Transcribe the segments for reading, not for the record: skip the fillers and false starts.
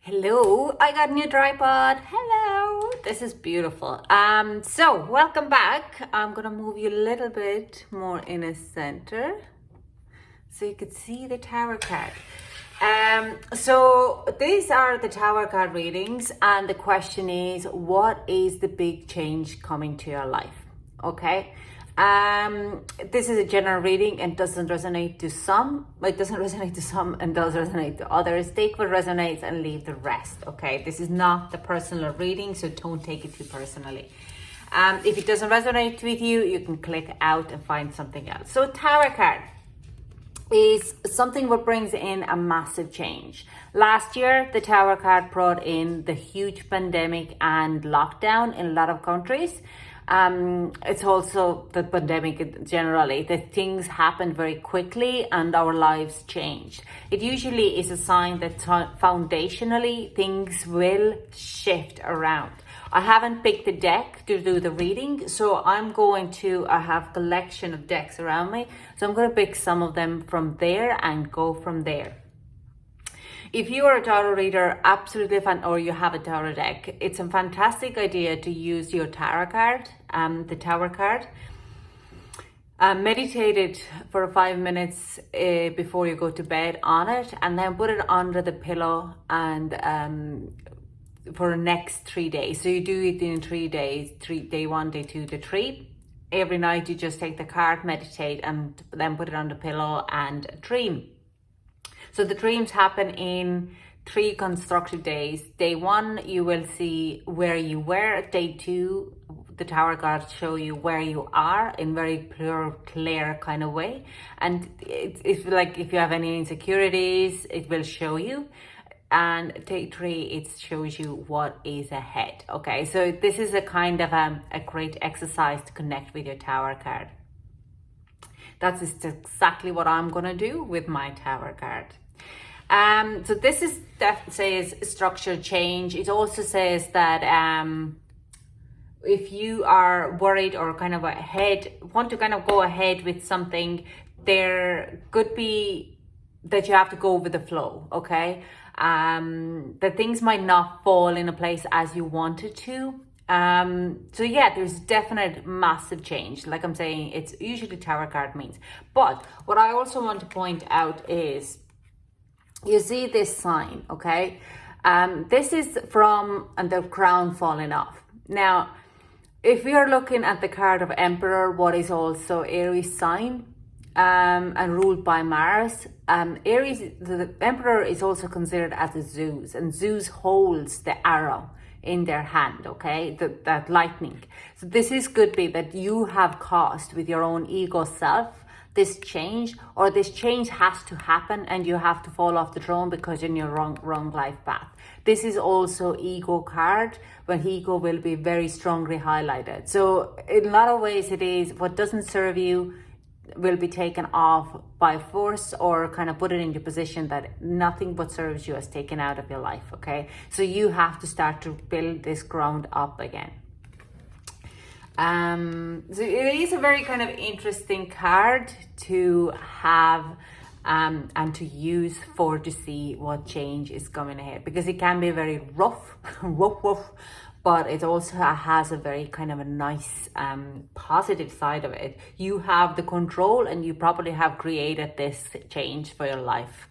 Hello, I got a new tripod. Hello, this is beautiful. So welcome back. I'm gonna move you a little bit more in a center so you could see the tarot card. So these are the tarot card readings, and the question is, what is the big change coming to your life? Okay. This is a general reading and doesn't resonate to some. It doesn't resonate to some and does resonate to others. Take what resonates and leave the rest. Okay. This is not the personal reading, so don't take it too personally. If it doesn't resonate with you, you can click out and find something else. So tarot card is something that brings in a massive change. Last year, the Tower card brought in the huge pandemic and lockdown in a lot of countries. It's also the pandemic generally, that things happened very quickly and our lives changed. It usually is a sign that foundationally things will shift around. I haven't picked the deck to do the reading, so I have a collection of decks around me. So I'm going to pick some of them from there and go from there. If you are a tarot reader, absolutely fun, or you have a tarot deck, it's a fantastic idea to use your tarot card, the tower card. Meditate it for 5 minutes before you go to bed on it, and then put it under the pillow and for the next 3 days. So you do it in 3 days, day 1, day 2, day 3. Every night you just take the card, meditate, and then put it on the pillow and dream. So the dreams happen in 3 constructive days. Day 1, you will see where you were. Day 2, the tower cards show you where you are in very pure, clear kind of way. And it's like if you have any insecurities, it will show you. And day 3, it shows you what is ahead. Okay, so this is a kind of a great exercise to connect with your tower card. That's exactly what I'm gonna do with my tower card. So this says structure change. It also says that if you are worried or kind of want to kind of go ahead with something, there could be that you have to go with the flow, okay? That things might not fall in a place as you wanted to. So yeah, there's definite massive change. Like I'm saying, it's usually tarot card means. But what I also want to point out is, you see this sign, okay? This is from the crown falling off. Now, if we are looking at the card of Emperor, what is also Aries sign, and ruled by Mars, Aries, the Emperor is also considered as a Zeus, and Zeus holds the arrow in their hand, okay, that lightning. So could be that you have caused with your own ego self this change, or this change has to happen and you have to fall off the throne because you're in your wrong life path. This is also ego card, when ego will be very strongly highlighted. So in a lot of ways, it is what doesn't serve you will be taken off by force, or kind of put it into position that nothing but serves you is taken out of your life, okay? So you have to start to build this ground up again. So it is a very kind of interesting card to have and to use to see what change is coming ahead, because it can be very rough, but it also has a very kind of a nice positive side of it. You have the control, and you probably have created this change for your life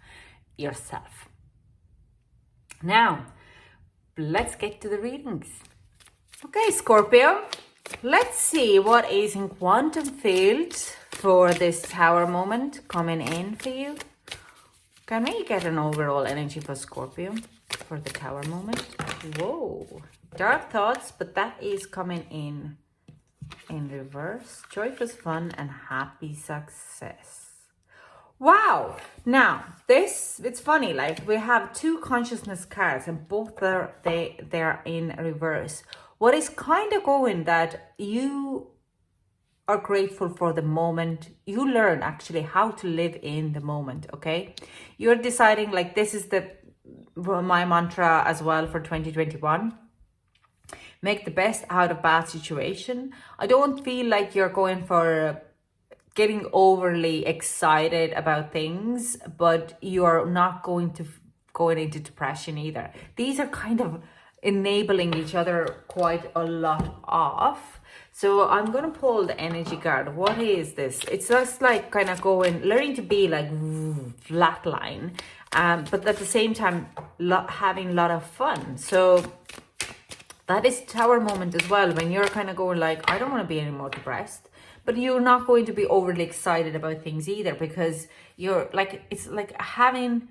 yourself. Now, let's get to the readings. Okay, Scorpio. Let's see what is in quantum field for this tower moment coming in for you. Can we get an overall energy for Scorpio for the tower moment? Whoa, dark thoughts, but that is coming in reverse. Joyful fun and happy success. Wow. Now, it's funny, like we have 2 consciousness cards and both they're in reverse. What is kind of going that you are grateful for the moment. You learn actually how to live in the moment, okay? You're deciding, like, this is my mantra as well for 2021. Make the best out of bad situation. I don't feel like you're going for getting overly excited about things, but you're not going to going into depression either. These are kind of enabling each other quite a lot off. So I'm going to pull the energy card. What is this? It's just like kind of learning to be like flatline, but at the same time, having a lot of fun. So that is Tower moment as well, when you're kind of going like, I don't want to be any more depressed, but you're not going to be overly excited about things either, because you're like, it's like having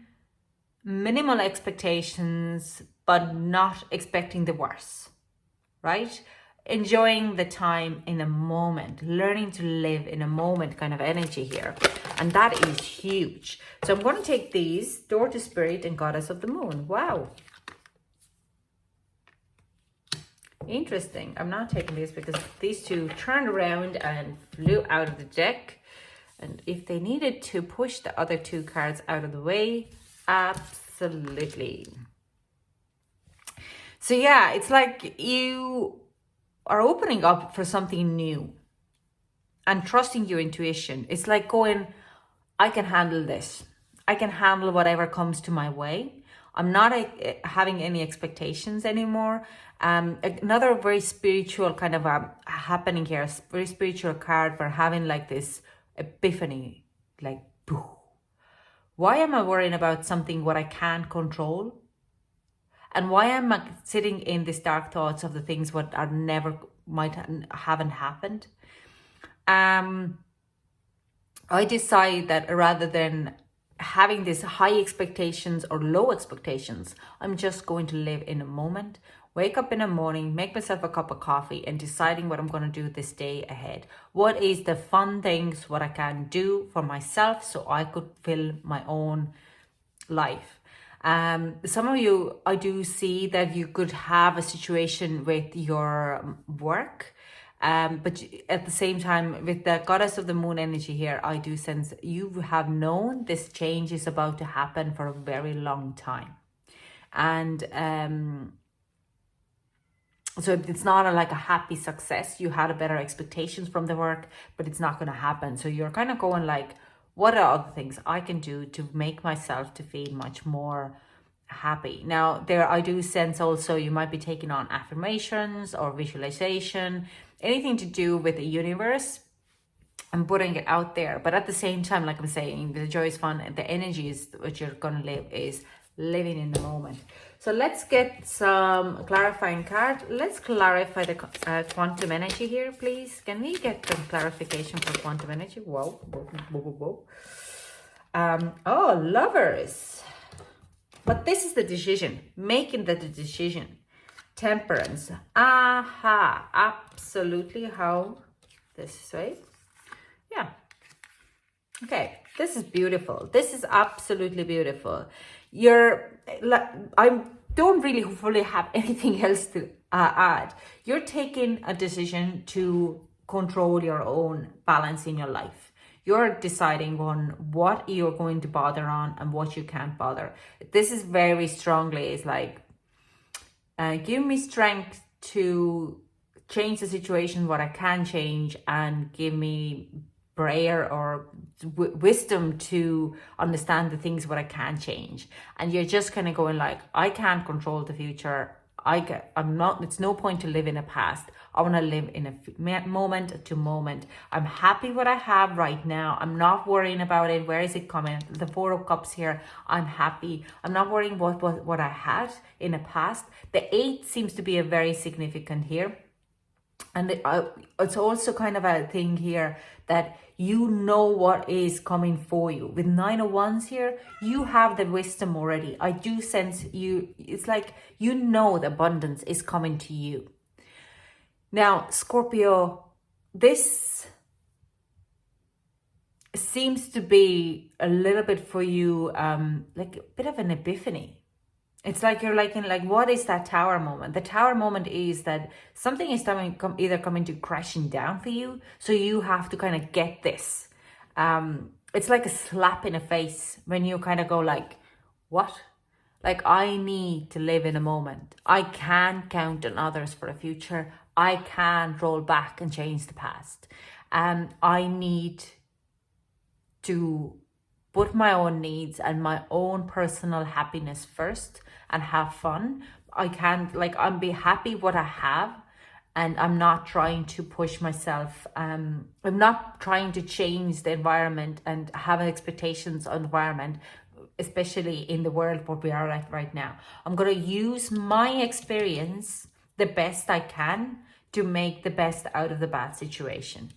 minimal expectations, but not expecting the worst, right? Enjoying the time in a moment, learning to live in a moment kind of energy here. And that is huge. So I'm going to take these, Door to Spirit and Goddess of the Moon. Wow. Interesting. I'm not taking these because these two turned around and flew out of the deck. And if they needed to push the other two cards out of the way, absolutely. So yeah, it's like you are opening up for something new and trusting your intuition. It's like going, I can handle this. I can handle whatever comes to my way. I'm not having any expectations anymore. Another very spiritual kind of happening here, very spiritual card for having like this epiphany, like, boo. Why am I worrying about something what I can't control? And why am I sitting in these dark thoughts of the things what are never, haven't happened? I decide that rather than having these high expectations or low expectations, I'm just going to live in a moment, wake up in the morning, make myself a cup of coffee and deciding what I'm going to do this day ahead. What is the fun things, what I can do for myself so I could fill my own life. Some of you, I do see that you could have a situation with your work. But at the same time, with the Goddess of the Moon energy here, I do sense you have known this change is about to happen for a very long time. And so it's not like a happy success. You had a better expectations from the work, but it's not going to happen. So you're kind of going like, what are other things I can do to make myself to feel much more happy? Now, there I do sense also you might be taking on affirmations or visualization, anything to do with the universe and putting it out there. But at the same time, like I'm saying, the joy is fun. The energy is what you're going to live is living in the moment. So let's get some clarifying card. Let's clarify the quantum energy here, please. Can we get some clarification for quantum energy? Whoa, whoa, whoa, whoa, whoa. Oh, Lovers. But this is the decision, making the decision. Temperance. Aha, absolutely. How this way? Yeah. Okay, this is beautiful. This is absolutely beautiful. I don't really fully have anything else to add. You're taking a decision to control your own balance in your life. You're deciding on what you're going to bother on and what you can't bother. This is very strongly, it's like, give me strength to change the situation, what I can change, and give me prayer or wisdom to understand the things what I can change. And you're just kind of going like, I can't control the future. It's no point to live in a past. I want to live in a moment to moment. I'm happy what I have right now. I'm not worrying about it. Where is it coming? The Four of Cups here. I'm happy. I'm not worrying what I had in the past. The 8 seems to be a very significant here. And it's also kind of a thing here that you know what is coming for you. With 9 of Wands here, you have the wisdom already. I do sense you, it's like you know the abundance is coming to you. Now, Scorpio, this seems to be a little bit for you, like a bit of an epiphany. It's like you're like in like, what is that Tower moment? The Tower moment is that something is either coming to crashing down for you. So you have to kind of get this. It's like a slap in the face when you kind of go like, what? Like, I need to live in a moment. I can count on others for a future. I can roll back and change the past. I need to put my own needs and my own personal happiness first and have fun. I can't, like, I'm be happy what I have, and I'm not trying to push myself. I'm not trying to change the environment and have expectations on the environment, especially in the world what we are at right now. I'm going to use my experience the best I can to make the best out of the bad situation.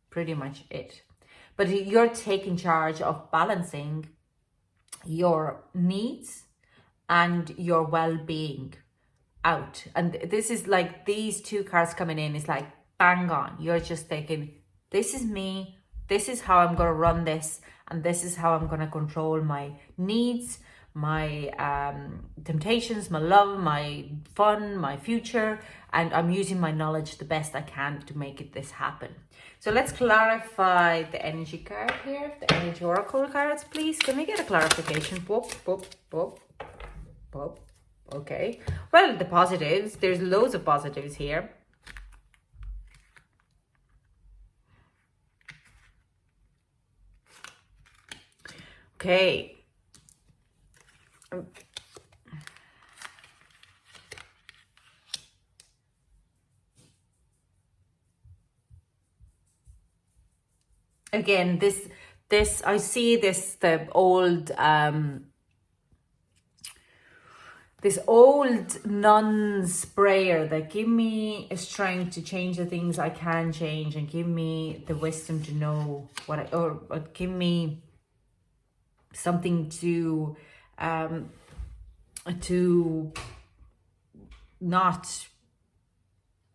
Pretty much it. But you're taking charge of balancing your needs and your well-being out. And this is like, these two cards coming in is like bang on. You're just thinking, this is me, this is how I'm going to run this, and this is how I'm going to control my needs, my temptations, my love, my fun, my future, and I'm using my knowledge the best I can to make this happen. So let's clarify the energy card here, the energy oracle cards, please. Can we get a clarification? Whoop, whoop, whoop, whoop. Okay. Well, the positives, there's loads of positives here. Okay. Again, this I see this, the old this old non-sprayer that give me a strength to change the things I can change, and give me the wisdom to know what I, or give me something to not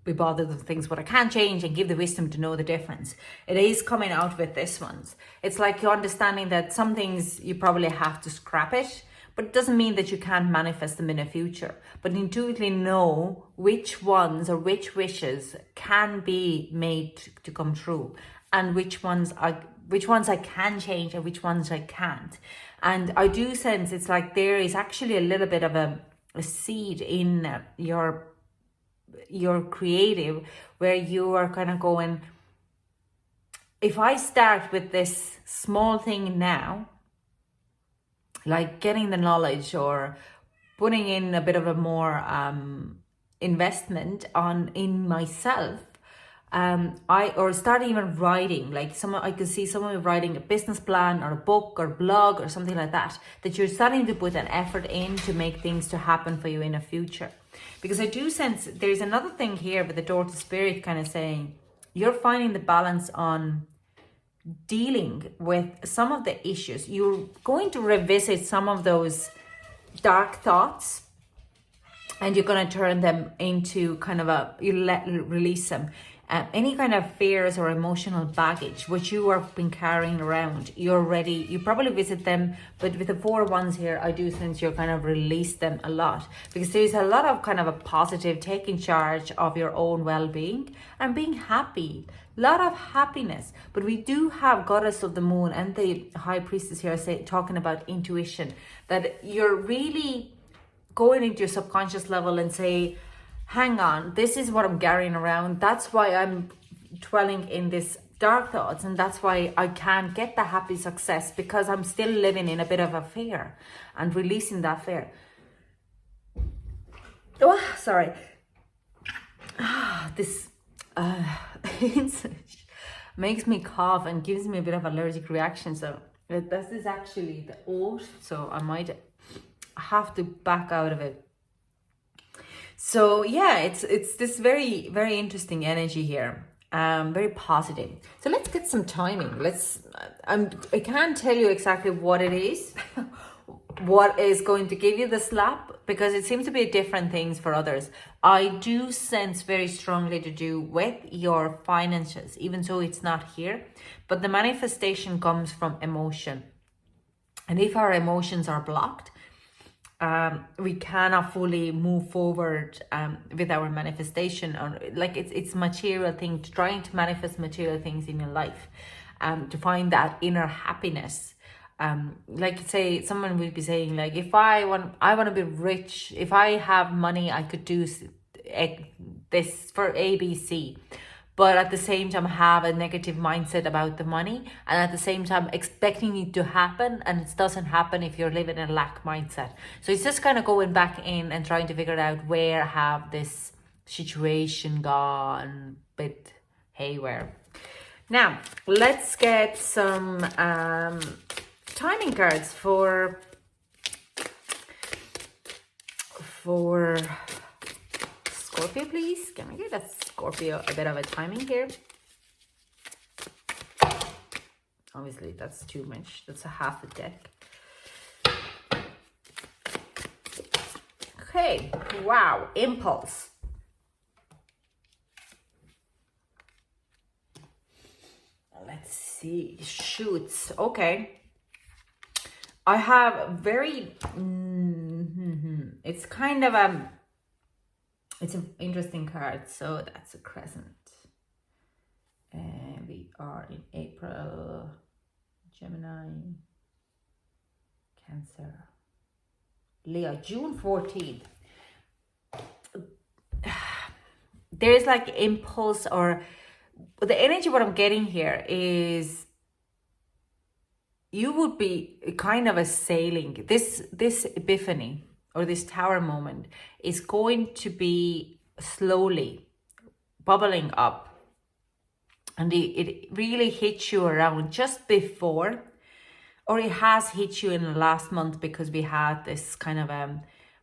be bothered with things what I can change, and give the wisdom to know the difference. It is coming out with this ones. It's like you're understanding that some things you probably have to scrap it, but it doesn't mean that you can't manifest them in the future. But intuitively know which ones or which wishes can be made to come true, and which ones I can change and which ones I can't. And I do sense it's like there is actually a little bit of a seed in your creative, where you are kind of going, if I start with this small thing now, like getting the knowledge or putting in a bit of a more investment in myself, or start even writing, like I could see someone writing a business plan or a book or blog or something like that you're starting to put an effort in to make things to happen for you in the future. Because I do sense there's another thing here with the door to spirit kind of saying you're finding the balance on dealing with some of the issues. You're going to revisit some of those dark thoughts, and you're going to turn them into kind of release them. Any kind of fears or emotional baggage which you have been carrying around, you probably visit them, but with the 4 wands here, I do sense you're kind of release them a lot, because there's a lot of kind of a positive taking charge of your own well-being and being happy, a lot of happiness. But we do have goddess of the moon and the high priestess here talking about intuition, that you're really going into your subconscious level and say, hang on, this is what I'm carrying around. That's why I'm dwelling in this dark thoughts, and that's why I can't get the happy success, because I'm still living in a bit of a fear, and releasing that fear. Oh, sorry. This makes me cough and gives me a bit of allergic reaction. So this is actually the oat, so I might have to back out of it. So yeah, it's this very, very interesting energy here, very positive. So let's get some timing. I can't tell you exactly what it is, what is going to give you the slap, because it seems to be different things for others. I do sense very strongly to do with your finances, even though it's not here, but the manifestation comes from emotion. And if our emotions are blocked, we cannot fully move forward with our manifestation, or like it's material thing, trying to manifest material things in your life, to find that inner happiness. Like say someone would be saying, like, if I want to be rich, if I have money, I could do this for ABC. but at the same time have a negative mindset about the money, and at the same time expecting it to happen, and it doesn't happen if you're living in a lack mindset. So it's just kind of going back in and trying to figure out where have this situation gone a bit haywire. Now let's get some timing cards for Scorpio, please. Can we get a Scorpio a bit of a timing here? Obviously, that's too much. That's a half a deck. Okay. Wow. Impulse. Let's see. Shoots. Okay. I have very... it's kind of it's an interesting card. So that's a crescent. And we are in April. Gemini. Cancer. Leo. June 14th. There's like impulse, or the energy. What I'm getting here is you would be kind of a sailing. This epiphany or this tower moment is going to be slowly bubbling up, and it really hits you around just before, or it has hit you in the last month, because we had this kind of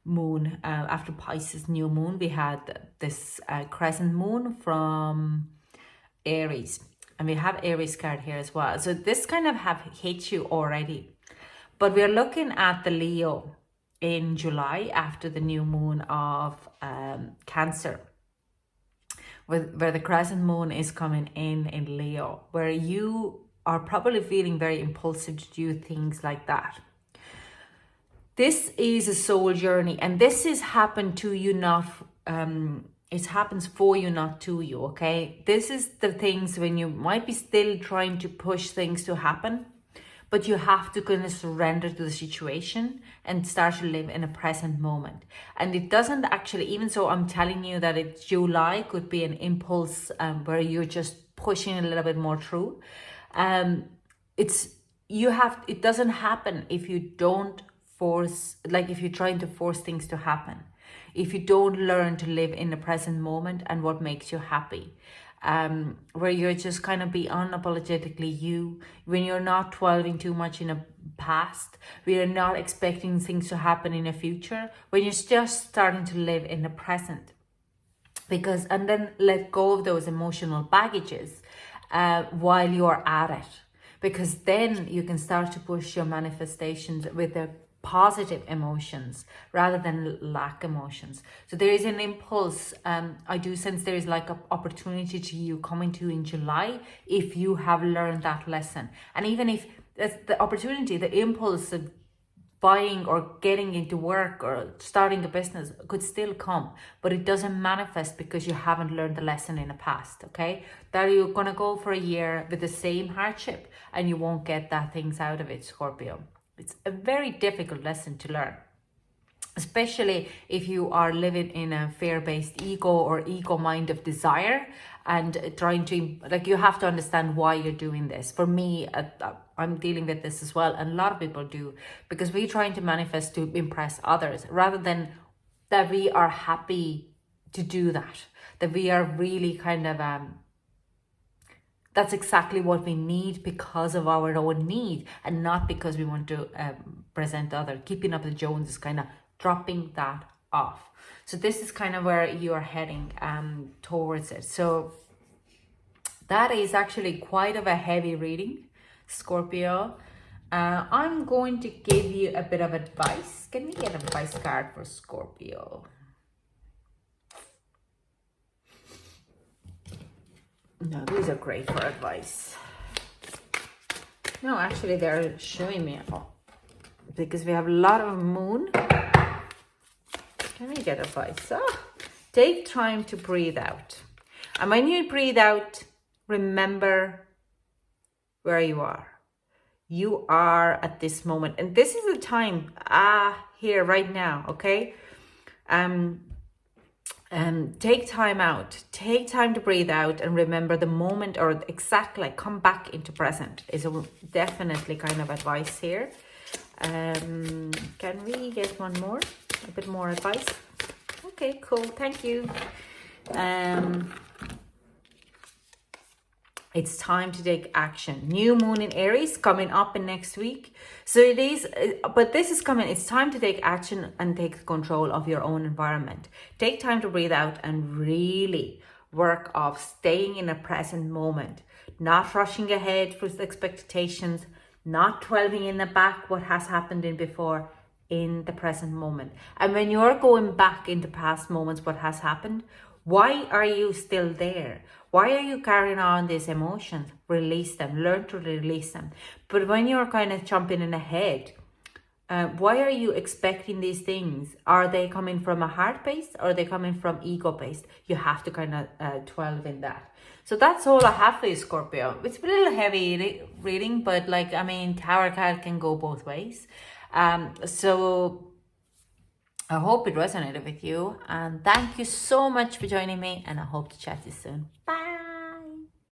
moon after Pisces new moon. We had this crescent moon from Aries, and we have Aries card here as well. So this kind of have hit you already, but we're looking at the Leo in July after the new moon of Cancer, where the crescent moon is coming in Leo, where you are probably feeling very impulsive to do things like that. This is a soul journey, and this is happened to you, not it happens for you, not to you. Okay, this is the things when you might be still trying to push things to happen, but you have to kind of surrender to the situation and start to live in a present moment. And it doesn't actually, even so I'm telling you that it's July, could be an impulse where you're just pushing a little bit more through. It doesn't happen if you don't force, like if you're trying to force things to happen. If you don't learn to live in the present moment and what makes you happy. Where you're just kind of be unapologetically you, when you're not dwelling too much in a past, we are not expecting things to happen in the future, when you're just starting to live in the present. And then let go of those emotional baggages while you're at it, because then you can start to push your manifestations with the positive emotions rather than lack emotions. So there is an impulse. I do sense there is like an opportunity to you coming to in July if you have learned that lesson. And even if that's the opportunity, the impulse of buying or getting into work or starting a business could still come, but it doesn't manifest because you haven't learned the lesson in the past. Okay, that you're gonna go for a year with the same hardship and you won't get that things out of it, Scorpio. It's a very difficult lesson to learn, especially if you are living in a fear-based ego or ego mind of desire and trying to, like, you have to understand why you're doing this. For me, I'm dealing with this as well, and a lot of people do, because we're trying to manifest to impress others rather than that we are happy to do that we are really kind of that's exactly what we need because of our own need, and not because we want to present others. Keeping up the Joneses, kind of dropping that off. So this is kind of where you are heading towards it. So that is actually quite of a heavy reading, Scorpio. I'm going to give you a bit of advice. Can we get an advice card for Scorpio? No, these are great for advice. No, actually they're showing me, because we have a lot of moon. Can we get advice? Take time to breathe out. And when you breathe out, remember where you are. You are at this moment. And this is the time, here, right now, okay? Take time out, take time to breathe out and remember the moment, or exactly like come back into present is definitely kind of advice here. Can we get one more, a bit more advice? Okay, cool, thank you. It's time to take action. New moon in Aries coming up in next week. So it is, but this is coming. It's time to take action and take control of your own environment. Take time to breathe out and really work off staying in a present moment, not rushing ahead with expectations, not dwelling in the back what has happened in before, in the present moment. And when you're going back into past moments, what has happened, why are you still there? Why are you carrying on these emotions? Release them, learn to release them. But when you're kind of jumping in ahead, why are you expecting these things? Are they coming from a heart base or are they coming from ego based? You have to kind of dwell in that. So that's all I have for you, Scorpio. It's a little heavy reading, but like, I mean, tarot card can go both ways. So I hope it resonated with you, and thank you so much for joining me, and I hope to chat to you soon. Bye.